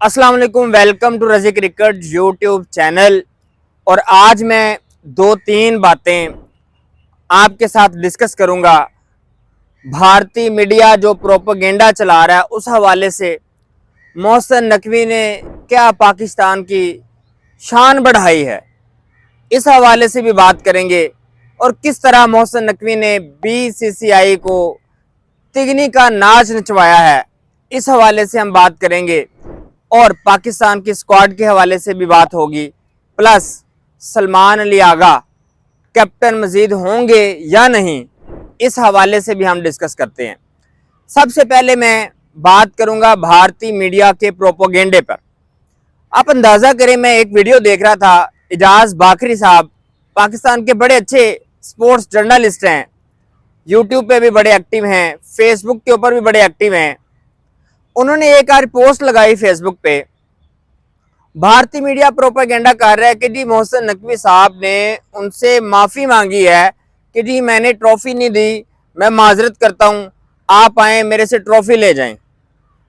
अस्सलाम वालेकुम, welcome to रज़ी क्रिकेट यूट्यूब चैनल। और आज मैं दो तीन बातें आपके साथ डिस्कस करूंगा। भारतीय मीडिया जो प्रोपेगेंडा चला रहा है उस हवाले से मोहसिन नकवी ने क्या पाकिस्तान की शान बढ़ाई है, इस हवाले से भी बात करेंगे। और किस तरह मोहसिन नकवी ने बीसीसीआई को तिगनी का नाच नचवाया है, इस हवाले से हम बात करेंगे। और पाकिस्तान की स्क्वाड के हवाले से भी बात होगी। प्लस सलमान अली आगा कैप्टन मजीद होंगे या नहीं, इस हवाले से भी हम डिस्कस करते हैं। सबसे पहले मैं बात करूंगा भारतीय मीडिया के प्रोपोगेंडे पर। आप अंदाज़ा करें, मैं एक वीडियो देख रहा था, इजाज बाखरी साहब पाकिस्तान के बड़े अच्छे स्पोर्ट्स जर्नलिस्ट हैं, यूट्यूब पे भी बड़े एक्टिव हैं, फेसबुक के ऊपर भी बड़े एक्टिव हैं। उन्होंने एक आज पोस्ट लगाई फेसबुक पे, भारतीय मीडिया प्रोपेगेंडा कर रहा है कि जी मोहसिन नकवी साहब ने उनसे माफ़ी मांगी है कि जी मैंने ट्रॉफ़ी नहीं दी, मैं माजरत करता हूँ, आप आएँ मेरे से ट्रॉफ़ी ले जाएं।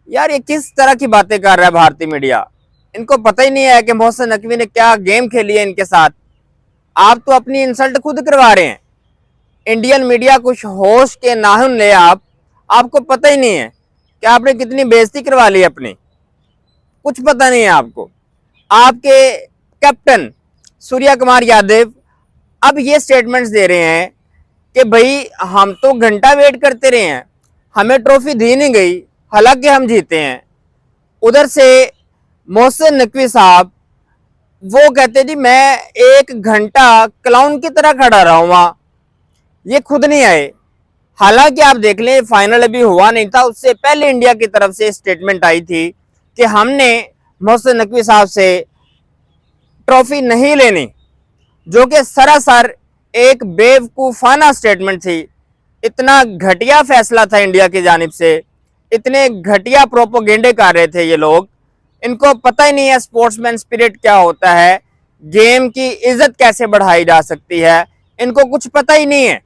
यार ये किस तरह की बातें कर रहा है भारतीय मीडिया? इनको पता ही नहीं है कि मोहसिन नकवी ने क्या गेम खेली है इनके साथ। आप तो अपनी इंसल्ट खुद करवा रहे हैं। इंडियन मीडिया कुछ होश के नाहुन ले आपको पता ही नहीं है कि आपने कितनी बेइज्जती करवा ली अपनी, कुछ पता नहीं है आपको। आपके कैप्टन सूर्या कुमार यादव अब ये स्टेटमेंट्स दे रहे हैं कि भाई हम तो घंटा वेट करते रहे हैं, हमें ट्रॉफी दी नहीं गई, हालांकि हम जीते हैं। उधर से मोहसिन नकवी साहब वो कहते जी मैं 1 घंटा क्लाउन की तरह खड़ा रहा हूं वहां, ये खुद नहीं आए। हालांकि आप देख लें फाइनल अभी हुआ नहीं था, उससे पहले इंडिया की तरफ से स्टेटमेंट आई थी कि हमने मोहसिन नकवी साहब से ट्रॉफी नहीं लेनी, जो कि सरासर एक बेवकूफ़ाना स्टेटमेंट थी। इतना घटिया फैसला था इंडिया की जानिब से, इतने घटिया प्रोपोगेंडे कर रहे थे ये लोग। इनको पता ही नहीं है स्पोर्ट्समैन स्पिरिट क्या होता है, गेम की इज्जत कैसे बढ़ाई जा सकती है, इनको कुछ पता ही नहीं है।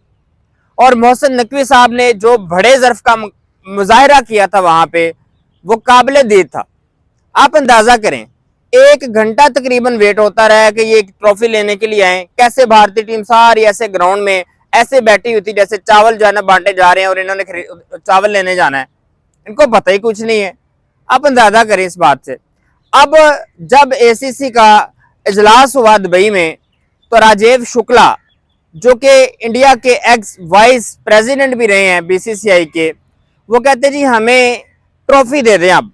और मोहसिन नकवी साहब ने जो बड़े ज़र्फ का मुजाहरा किया था वहां पे, वो काबिल दीद था। आप अंदाजा करें, 1 घंटा तकरीबन वेट होता रहा कि ये ट्रॉफी लेने के लिए आए। कैसे भारतीय टीम सारी ऐसे ग्राउंड में ऐसे बैठी हुई थी जैसे चावल जो है ना बांटे जा रहे हैं और इन्होंने चावल लेने जाना है, इनको पता ही कुछ नहीं है। आप अंदाजा करें इस बात से। अब जब एसीसी का इजलास हुआ दुबई में, तो राजीव शुक्ला जो कि इंडिया के एक्स वाइस प्रेसिडेंट भी रहे हैं बीसीसीआई के, वो कहते जी हमें ट्रॉफी दे दें। अब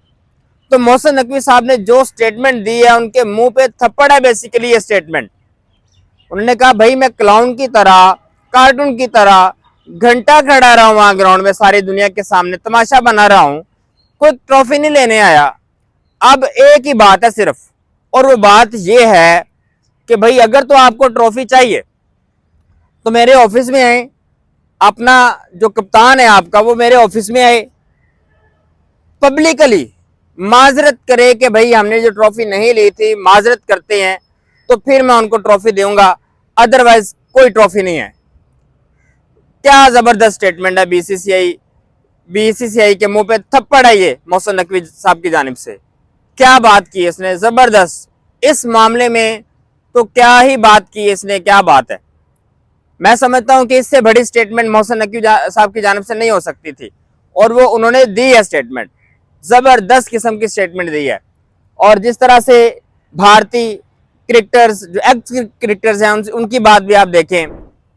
तो मोहसिन नकवी साहब ने जो स्टेटमेंट दी है उनके मुंह पे थप्पड़ है बेसिकली ये स्टेटमेंट। उन्होंने कहा भाई मैं क्लाउन की तरह, कार्टून की तरह घंटा खड़ा रहा हूं वहां ग्राउंड में, सारी दुनिया के सामने तमाशा बना रहा हूं, कोई ट्रॉफी नहीं लेने आया। अब एक ही बात है सिर्फ, और वो बात ये है कि भाई अगर तो आपको ट्रॉफी चाहिए तो मेरे ऑफिस में आए, अपना जो कप्तान है आपका वो मेरे ऑफिस में आए, पब्लिकली माजरत करे कि भाई हमने जो ट्रॉफी नहीं ली थी, माजरत करते हैं, तो फिर मैं उनको ट्रॉफी दूंगा, अदरवाइज कोई ट्रॉफी नहीं है। क्या जबरदस्त स्टेटमेंट है बीसीसीआई के मुंह पे थप्पड़ है ये मोहसिन नकवी साहब की जानिब से। क्या बात की इसने, जबरदस्त। इस मामले में तो क्या ही बात की इसने, क्या बात है। मैं समझता हूं कि इससे बड़ी स्टेटमेंट मोहसिन नकवी साहब की जानिब से नहीं हो सकती थी, और वो उन्होंने दी है स्टेटमेंट, जबरदस्त किस्म की स्टेटमेंट दी है। और जिस तरह से भारतीय क्रिकेटर्स जो एक्स क्रिकेटर्स हैं उनकी बात भी आप देखें,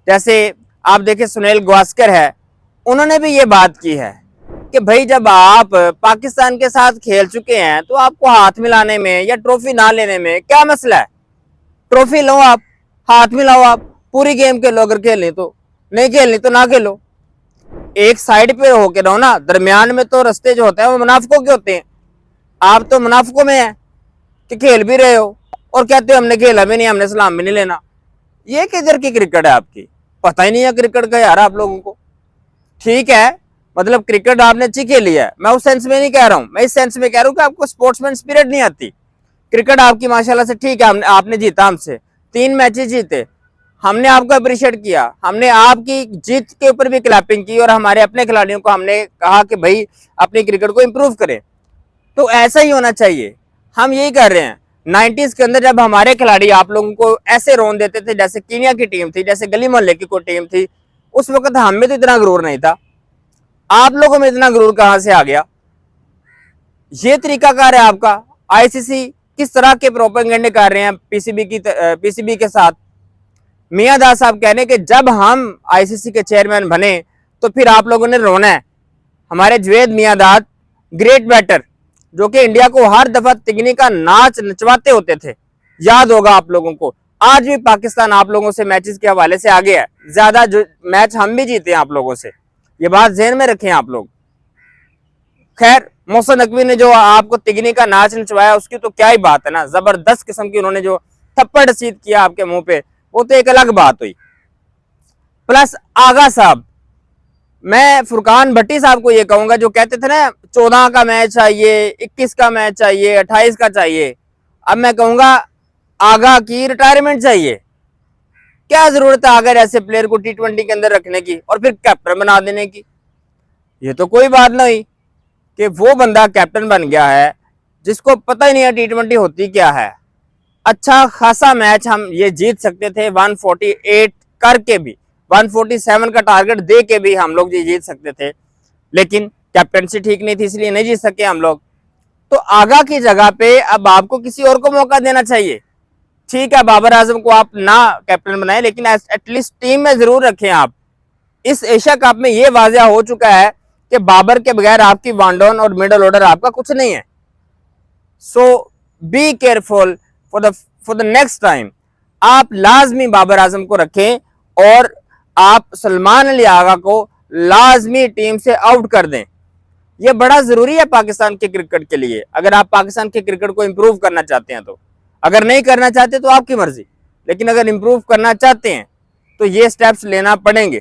जैसे आप देखें सुनील गावस्कर है, उन्होंने भी ये बात की है कि भाई जब आप पाकिस्तान के साथ खेल चुके हैं तो आपको हाथ मिलाने में या ट्रॉफी ना लेने में क्या मसला है। ट्रॉफी लो, आप हाथ मिलाओ, आप पूरी गेम खेलो, अगर खेलनी तो, नहीं खेलनी तो ना खेलो, एक साइड पे होके रहो ना। दरमियान में तो रास्ते जो होते हैं वो मुनाफिकों के होते हैं। आप तो मुनाफिकों में है कि खेल भी रहे हो और कहते हो हमने खेला भी नहीं, हमने सलाम भी नहीं लेना। ये किधर की क्रिकेट है आपकी? पता ही नहीं है क्रिकेट का यार आप लोगों को। ठीक है, मतलब क्रिकेट आपने अच्छी खेली है, मैं उस सेंस में नहीं कह रहा हूँ, मैं इस सेंस में कह रहा हूँ कि आपको स्पोर्ट्समैन स्पिरिट नहीं आती। क्रिकेट आपकी माशाल्लाह से ठीक है, आपने जीता, हमसे 3 मैचेस जीते, हमने आपको अप्रिशिएट किया, हमने आपकी जीत के ऊपर भी क्लैपिंग की और हमारे अपने खिलाड़ियों को हमने कहा कि भाई अपनी क्रिकेट को इंप्रूव करें। तो ऐसा ही होना चाहिए। हम यही कर रहे हैं। 90s के अंदर जब हमारे खिलाड़ी आप लोगों को ऐसे रोन देते थे, जैसे कीनिया की टीम थी, जैसे गली मोहल्ले की कोई टीम थी, उस वक्त हम में तो इतना गुरूर नहीं था। आप लोगों में इतना गुरूर कहां से आ गया? ये तरीकाकार है आपका। आईसीसी किस तरह के प्रोपेगेंडे कर रहे हैं पीसीबी के साथ। मियां दास साहब कह रहे हैं कि जब हम आईसीसी के चेयरमैन बने तो फिर आप लोगों ने रोना है। हमारे जुवेद मियां दास ग्रेट बैटर, जो कि इंडिया को हर दफा तिगनी का नाच नचवाते होते थे, याद होगा आप लोगों को। आज भी पाकिस्तान आप लोगों से मैचेस के हवाले से आगे है, ज्यादा जो मैच हम भी जीते हैं आप लोगों से, ये बात ध्यान में रखें आप लोग। खैर, मोहसिन नकवी ने जो आपको तिगनी का नाच नचवाया उसकी तो क्या ही बात है ना, जबरदस्त किस्म की उन्होंने जो थप्पड़ रसीद किया आपके मुंह पे, वो तो एक अलग बात हुई। प्लस आगा साहब, मैं फुरकान भट्टी साहब को ये कहूंगा जो कहते थे ना 14 का मैच चाहिए, 21 का मैच चाहिए, 28 का चाहिए, अब मैं कहूंगा आगा की रिटायरमेंट चाहिए। क्या जरूरत है अगर ऐसे प्लेयर को T20 के अंदर रखने की और फिर कैप्टन बना देने की? ये तो कोई बात नहीं कि वो बंदा कैप्टन बन गया है जिसको पता ही नहीं है T20 होती क्या है। अच्छा खासा मैच हम ये जीत सकते थे 148 करके भी, 147 का टारगेट दे के भी हम लोग ये जीत सकते थे, लेकिन कैप्टनसी ठीक नहीं थी, इसलिए नहीं जीत सके हम लोग। तो आगा की जगह पे अब आपको किसी और को मौका देना चाहिए। ठीक है, बाबर आजम को आप ना कैप्टन बनाए, लेकिन एटलीस्ट टीम में जरूर रखें आप। इस एशिया कप में ये वाजिया हो चुका है कि बाबर के बगैर आपकी वानडोन और मिडल ऑर्डर आपका कुछ नहीं है। So be careful for the next time. आप लाजमी बाबर आजम को रखें और आप सलमान अली आगा को लाजमी टीम से आउट कर दें। यह बड़ा जरूरी है पाकिस्तान के क्रिकेट के लिए, अगर आप पाकिस्तान के क्रिकेट को इंप्रूव करना चाहते हैं तो। अगर नहीं करना चाहते तो आपकी मर्जी, लेकिन अगर इंप्रूव करना चाहते हैं तो ये स्टेप्स लेना पड़ेंगे।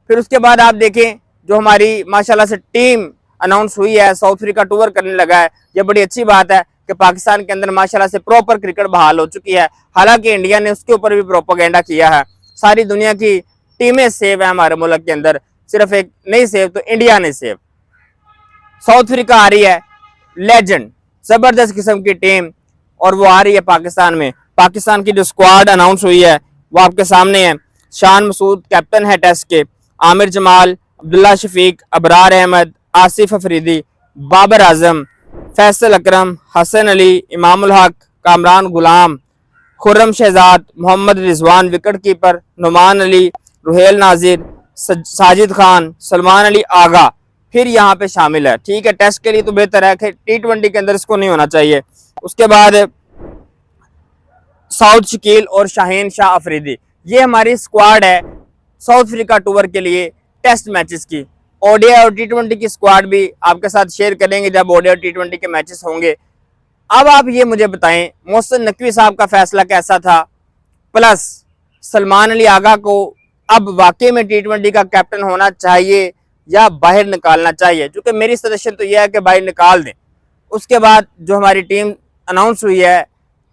फिर उसके बाद आप देखें जो हमारी माशाल्लाह से टीम अनाउंस हुई है, साउथ अफ्रीका टूर करने लगा है, ये बड़ी अच्छी बात है कि पाकिस्तान के अंदर माशाल्लाह से प्रॉपर क्रिकेट बहाल हो चुकी है। हालांकि इंडिया ने उसके ऊपर भी प्रोपेगेंडा किया है। सारी दुनिया की टीमें सेव है हमारे मुल्क के अंदर, सिर्फ एक नहीं सेव तो इंडिया ने सेव। साउथ अफ्रीका आ रही है, लेजेंड जबरदस्त किस्म की टीम, और वो आ रही है पाकिस्तान में। पाकिस्तान की जो स्क्वाड अनाउंस हुई है वो आपके सामने है। शान मसूद कैप्टन है टेस्ट के, आमिर जमाल, अब्दुल्ला शफीक, अबरार अहमद, आसिफ अफरीदी, बाबर आजम, फैसल अकरम, हसन अली, इमामुल हक, कामरान गुलाम, खुर्रम शहजाद, मोहम्मद रिजवान विकेट कीपर, नुमान अली, रुहेल नाजिर, साजिद खान, सलमान अली आगा फिर यहाँ पे शामिल है। ठीक है, टेस्ट के लिए तो बेहतर है कि T20 के अंदर इसको नहीं होना चाहिए। उसके बाद साउथ शकील और शाहीन शाह अफरीदी, ये हमारी स्क्वाड है साउथ अफ्रीका टूर के लिए टेस्ट मैचेस की। ओडीआई और T20 की स्क्वाड भी आपके साथ शेयर करेंगे जब ओडीआई और T20 के मैचेस होंगे। अब आप ये मुझे बताएं मोहसिन नकवी साहब का फैसला कैसा था, प्लस सलमान अली आगा को अब वाकई में T20 का कैप्टन होना चाहिए या बाहर निकालना चाहिए? क्योंकि मेरी सजेशन तो यह है कि बाहर निकाल दें। उसके बाद जो हमारी टीम अनाउंस हुई है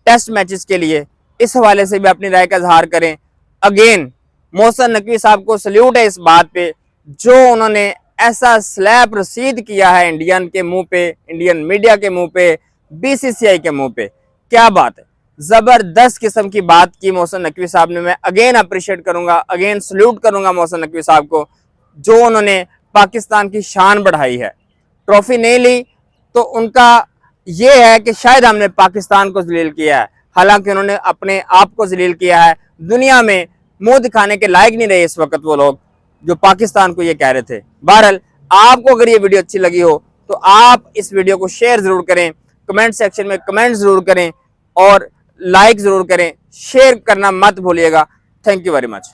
टेस्ट मैचेस के लिए, इस हवाले से भी अपनी राय का इजहार करें। अगेन मोहसिन नकवी साहब को सल्यूट है इस बात पे जो उन्होंने ऐसा स्लैब रसीद किया है इंडियन के मुंह पे, इंडियन मीडिया के मुंह पे, बीसीसीआई के मुंह पे। क्या बात है, जबरदस्त किस्म की बात की मोहसिन नकवी साहब ने। मैं अगेन अप्रिशिएट करूंगा, अगेन सल्यूट करूंगा मोहसिन नकवी साहब को, जो उन्होंने पाकिस्तान की शान बढ़ाई है। ट्रॉफी नहीं ली तो उनका ये है कि शायद हमने पाकिस्तान को जलील किया है, हालांकि उन्होंने अपने आप को जलील किया है। दुनिया में मुंह दिखाने के लायक नहीं रहे इस वक्त वो लोग जो पाकिस्तान को ये कह रहे थे। बहरहाल, आपको अगर ये वीडियो अच्छी लगी हो तो आप इस वीडियो को शेयर जरूर करें, कमेंट सेक्शन में कमेंट जरूर करें और लाइक जरूर करें, शेयर करना मत भूलिएगा। Thank you very much.